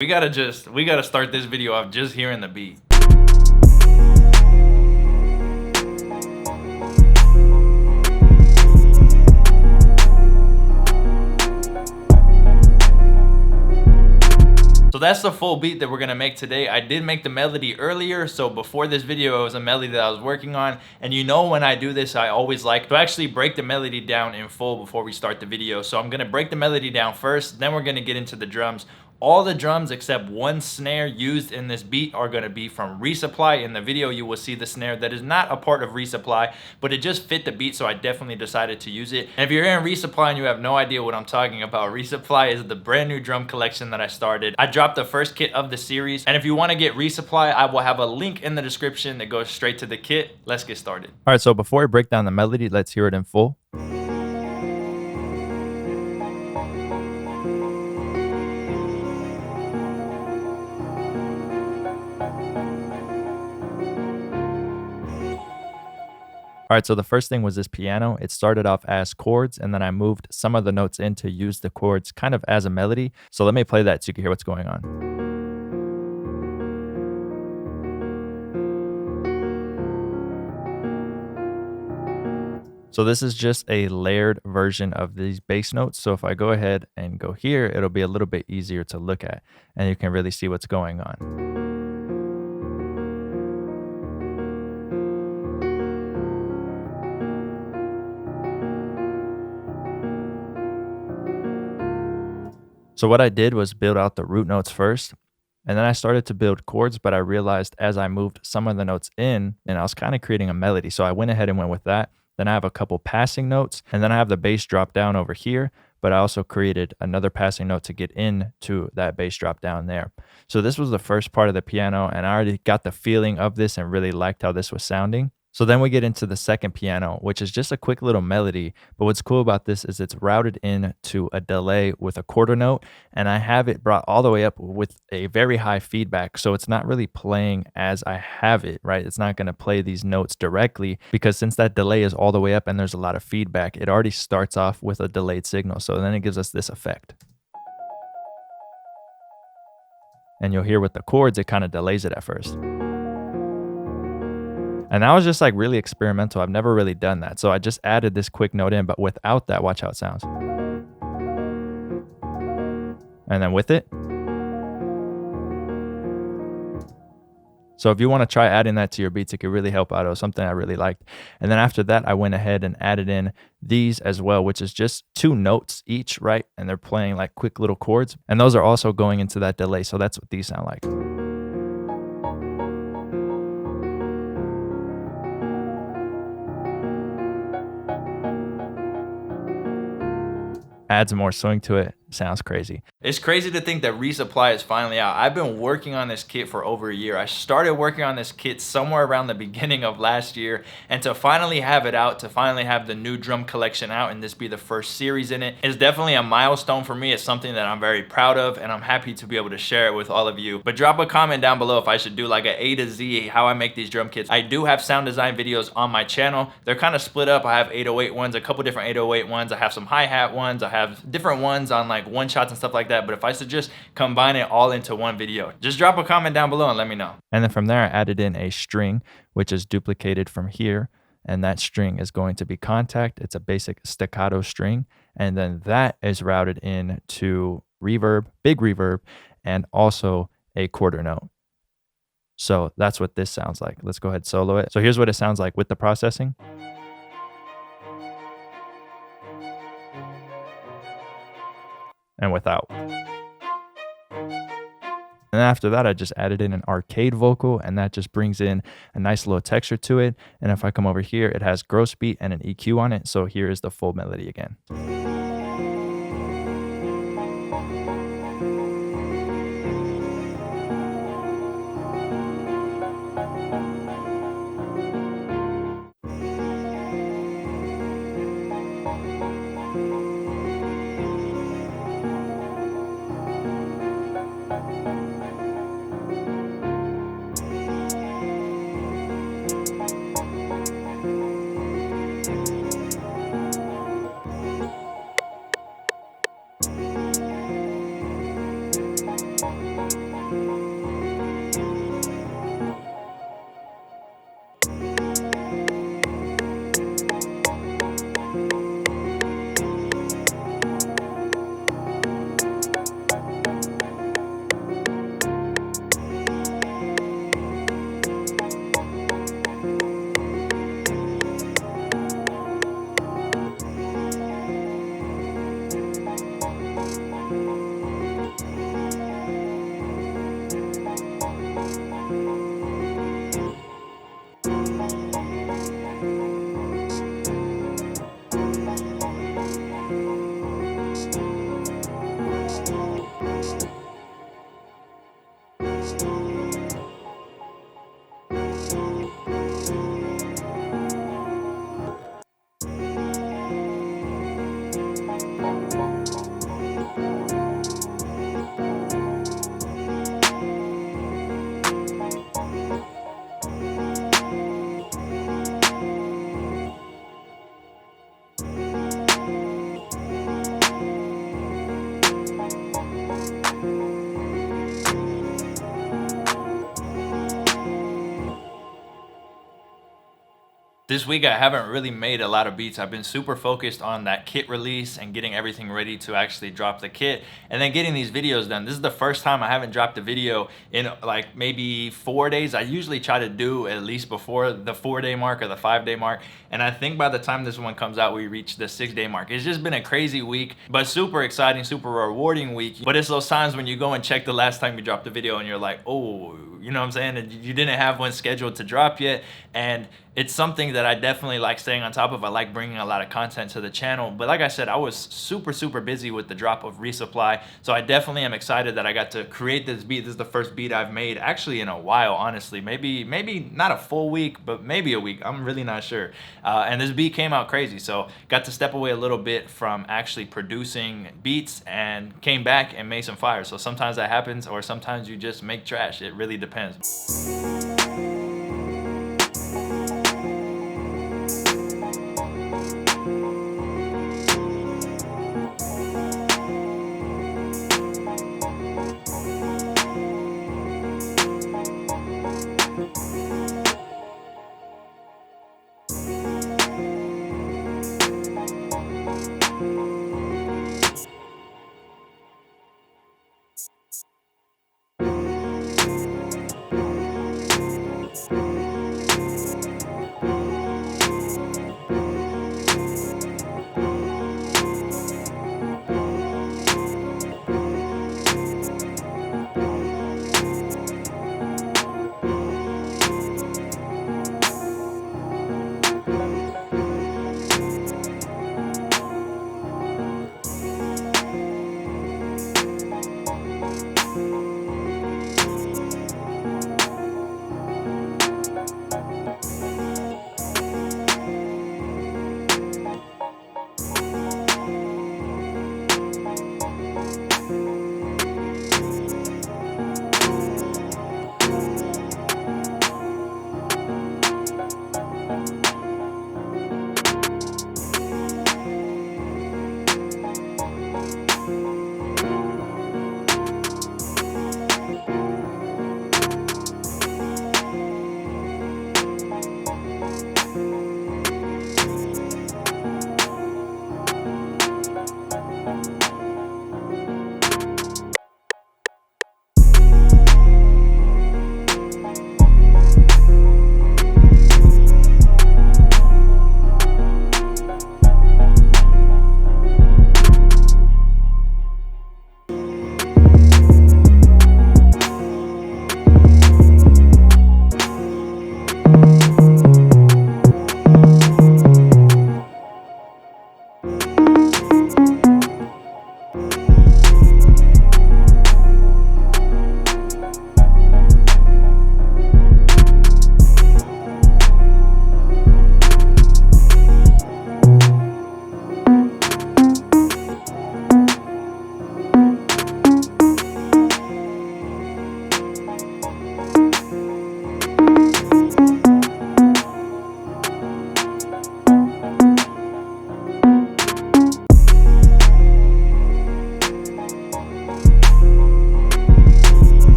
We gotta start this video off just hearing the beat. So that's the full beat that we're gonna make today. I did make the melody earlier, so before this video it was a melody that I was working on, and you know when I do this I always like to actually break the melody down in full before we start the video. So I'm gonna break the melody down first, then we're gonna get into the drums. All the drums except one snare used in this beat are gonna be from Resupply. In the video you will see the snare that is not a part of Resupply, but it just fit the beat, so I definitely decided to use it. And if you're in Resupply and you have no idea what I'm talking about, Resupply is the brand new drum collection that I started. I dropped the first kit of the series, and if you wanna get Resupply, I will have a link in the description that goes straight to the kit. Let's get started. All right, so before we break down the melody, let's hear it in full. All right, so the first thing was this piano. It started off as chords, and then I moved some of the notes in to use the chords kind of as a melody. So let me play that so you can hear what's going on. So this is just a layered version of these bass notes. So if I go ahead and go here, it'll be a little bit easier to look at, and you can really see what's going on. So what I did was build out the root notes first, and then I started to build chords, but I realized as I moved some of the notes in, and I was kind of creating a melody. So I went ahead and went with that. Then I have a couple passing notes, and then I have the bass drop down over here, but I also created another passing note to get into that bass drop down there. So this was the first part of the piano, and I already got the feeling of this and really liked how this was sounding. So then we get into the second piano, which is just a quick little melody. But what's cool about this is it's routed into a delay with a quarter note, and I have it brought all the way up with a very high feedback. So it's not really playing as I have it, right? It's not going to play these notes directly because since that delay is all the way up and there's a lot of feedback, it already starts off with a delayed signal. So then it gives us this effect. And you'll hear with the chords, it kind of delays it at first. And that was just like really experimental. I've never really done that. So I just added this quick note in, but without that, watch how it sounds. And then with it. So if you want to try adding that to your beats, it could really help out. It was something I really liked. And then after that, I went ahead and added in these as well, which is just 2 notes each, right? And they're playing like quick little chords. And those are also going into that delay. So that's what these sound like. Adds more swing to it. Sounds crazy. It's crazy to think that Resupply is finally out. I've been working on this kit for over a year. I started working on this kit somewhere around the beginning of last year, and to finally have it out, to finally have the new drum collection out and this be the first series in it is definitely a milestone for me. It's something that I'm very proud of, and I'm happy to be able to share it with all of you. But drop a comment down below if I should do like a A to Z how I make these drum kits. I do have sound design videos on my channel. They're kind of split up. I have 808 ones, a couple different 808 ones. I have some hi-hat ones. I have different ones on like one shots and stuff like that. But if I should just combine it all into one video, just drop a comment down below and let me know. And then from there, I added in a string, which is duplicated from here. And that string is going to be contact. It's a basic staccato string. And then that is routed into reverb, big reverb, and also a quarter note. So that's what this sounds like. Let's go ahead and solo it. So here's what it sounds like with the processing. And without. And after that, I just added in an arcade vocal, and that just brings in a nice little texture to it. And if I come over here, it has gross beat and an EQ on it. So here is the full melody again. This week I haven't really made a lot of beats. I've been super focused on that kit release and getting everything ready to actually drop the kit and then getting these videos done. This is the first time I haven't dropped a video in like maybe 4 days. I usually try to do at least before the 4-day mark or the 5-day mark. And I think by the time this one comes out, we reach the 6-day mark. It's just been a crazy week, but super exciting, super rewarding week. But it's those times when you go and check the last time you dropped a video and you're like, oh, you know what I'm saying? And you didn't have one scheduled to drop yet. And it's something that I definitely like staying on top of. I like bringing a lot of content to the channel. But like I said, I was super busy with the drop of Resupply. So I definitely am excited that I got to create this beat. This is the first beat I've made actually in a while, honestly. Maybe not a full week, but maybe a week. I'm really not sure. And this beat came out crazy. So got to step away a little bit from actually producing beats and came back and made some fire. So sometimes that happens, or sometimes you just make trash. It really depends.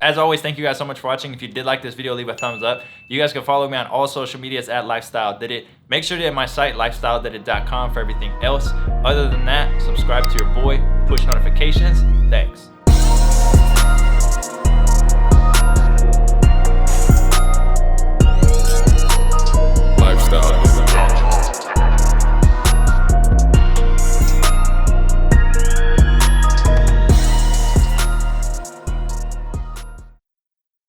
As always, thank you guys so much for watching. If you did like this video, leave a thumbs up. You guys can follow me on all social medias at Lifestyle Did It. Make sure to hit my site, lifestyledidit.com, for everything else. Other than that, subscribe to your boy, push notifications. Thanks.